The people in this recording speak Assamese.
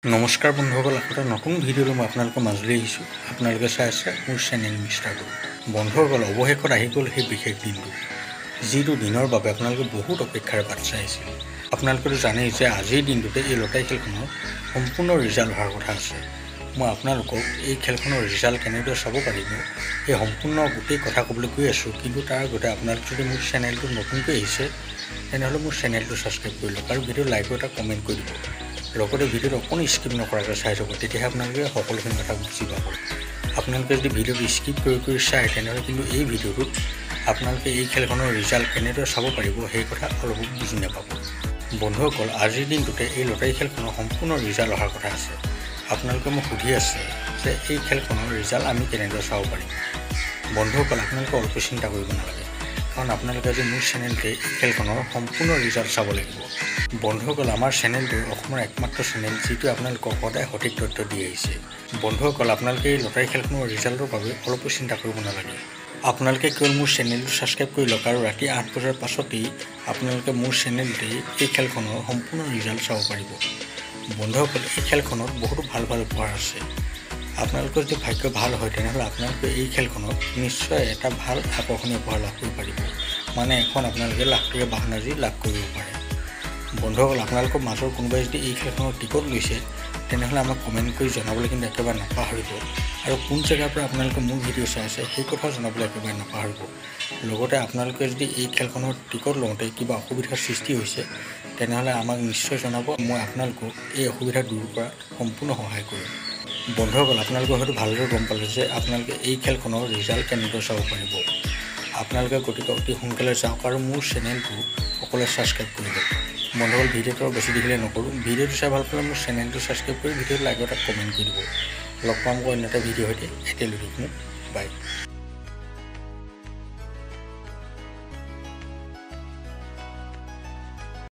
নমস্কাৰ বন্ধুসকল, এটা নতুন ভিডিঅ'লৈ মই আপোনালোকৰ মাজলৈ আহিছোঁ। আপোনালোকে চাই আছে মোৰ চেনেল মিষ্টাৰ গুৰু। বন্ধুসকল, অৱশেষত আহি গ'ল সেই বিশেষ দিনটো, যিটো দিনৰ বাবে আপোনালোকে বহুত অপেক্ষাৰে বাট চাই আছিল। আপোনালোকেতো জানেই যে আজিৰ দিনটোতে এই লটাৰী খেলখনৰ সম্পূৰ্ণ ৰিজাল্ট হোৱাৰ কথা আছে। মই আপোনালোকক এই খেলখনৰ ৰিজাল্ট কেনেদৰে চাব পাৰিব এই সম্পূৰ্ণ গোটেই কথা ক'বলৈ গৈ আছোঁ। কিন্তু তাৰ আগতে আপোনালোকে যদি মোৰ চেনেলটো নতুনকৈ আহিছে তেনেহ'লে মোৰ চেনেলটো ছাবস্ক্ৰাইব কৰি লওক আৰু ভিডিঅ' লাইক এটা কমেণ্ট কৰি দিব। লগতে ভিডিঅ'টো অকণ স্কিপ নকৰাকৈ চাই যাব, তেতিয়াহে আপোনালোকে সকলোখিনি কথা বুজি পাব। আপোনালোকে যদি ভিডিঅ'টো স্কিপ কৰি চায় তেনেহ'লে কিন্তু এই ভিডিঅ'টোত আপোনালোকে এই খেলখনৰ ৰিজাল্ট কেনেদৰে চাব পাৰিব সেই কথা অলপো বুজি নাপাব। বন্ধুসকল, আজিৰ দিনটোতে এই লটাৰী খেলখনৰ সম্পূৰ্ণ ৰিজাল্ট অহাৰ কথা আছে। আপোনালোকে মোক সুধি আছে যে এই খেলখনৰ ৰিজাল্ট আমি কেনেদৰে চাব পাৰিম। বন্ধুসকল, আপোনালোকে অলপ চিন্তা কৰিব নালাগে, কাৰণ আপোনালোকে আজি মোৰ চেনেলতে এই খেলখনৰ সম্পূৰ্ণ ৰিজাল্ট চাব লাগিব। বন্ধুসকল, আমাৰ চেনেলটো অসমৰ একমাত্ৰ চেনেল যিটো আপোনালোকক সদায় সঠিক তথ্য দি আহিছে। বন্ধুসকল, আপোনালোকে এই লটাৰী খেলখনৰ ৰিজাল্টৰ বাবে অলপো চিন্তা কৰিব নালাগে। আপোনালোকে কেৱল মোৰ চেনেলটো ছাবস্ক্ৰাইব কৰি লওক আৰু ৰাতি 8 বজাৰ পাছতেই আপোনালোকে মোৰ চেনেলতেই এই খেলখনৰ সম্পূৰ্ণ ৰিজাল্ট চাব পাৰিব। বন্ধুসকল, এই খেলখনত বহুতো ভাল উপহাৰ আছে। আপোনালোকৰ যদি ভাগ্য ভাল হয় তেনেহ'লে আপোনালোকে এই খেলখনত নিশ্চয় এটা ভাল আকৰ্ষণীয় উপহাৰ লাভ কৰিব পাৰিব, মানে এখন আপোনালোকে লাখটকীয়া বাহন আজি লাভ কৰিব পাৰে। বন্ধুসকল, আপোনালোকৰ মাজৰ কোনোবাই যদি এই খেলখনৰ টিকট লৈছে তেনেহ'লে আমাক কমেণ্ট কৰি জনাবলৈ কিন্তু একেবাৰে নাপাহৰিব। আৰু কোন জেগাৰ পৰা আপোনালোকে মোৰ ভিডিঅ' চাই আছে সেই কথাও জনাবলৈ একেবাৰে নাপাহৰিব। লগতে আপোনালোকে যদি এই খেলখনৰ টিকট লওঁতে কিবা অসুবিধাৰ সৃষ্টি হৈছে তেনেহ'লে আমাক নিশ্চয় জনাব। মই আপোনালোকক এই অসুবিধা দূৰ কৰাত সম্পূৰ্ণ সহায় কৰিম। বন্ধুসকল, আপোনালোকে হয়তো ভালদৰে গম পালে যে আপোনালোকে এই খেলখনৰ ৰিজাল্ট কেনেদৰে চাব পাৰিব। আপোনালোকে গতিকে অতি সোনকালে যাওক আৰু মোৰ চেনেলটো সকলোৱে ছাবস্ক্ৰাইব কৰি দিয়ক। বন্ধুসকল, ভিডিঅ'টো বেছি দীঘলীয়া নকৰোঁ। ভিডিঅ'টো চাই ভাল পালে মোৰ চেনেলটো ছাবস্ক্ৰাইব কৰি ভিডিঅ'টো লাইক এটা কমেণ্ট কৰি দিব। লগ পাম অন্য এটা ভিডিঅ' সৈতে। এতিয়ালৈকে বাই।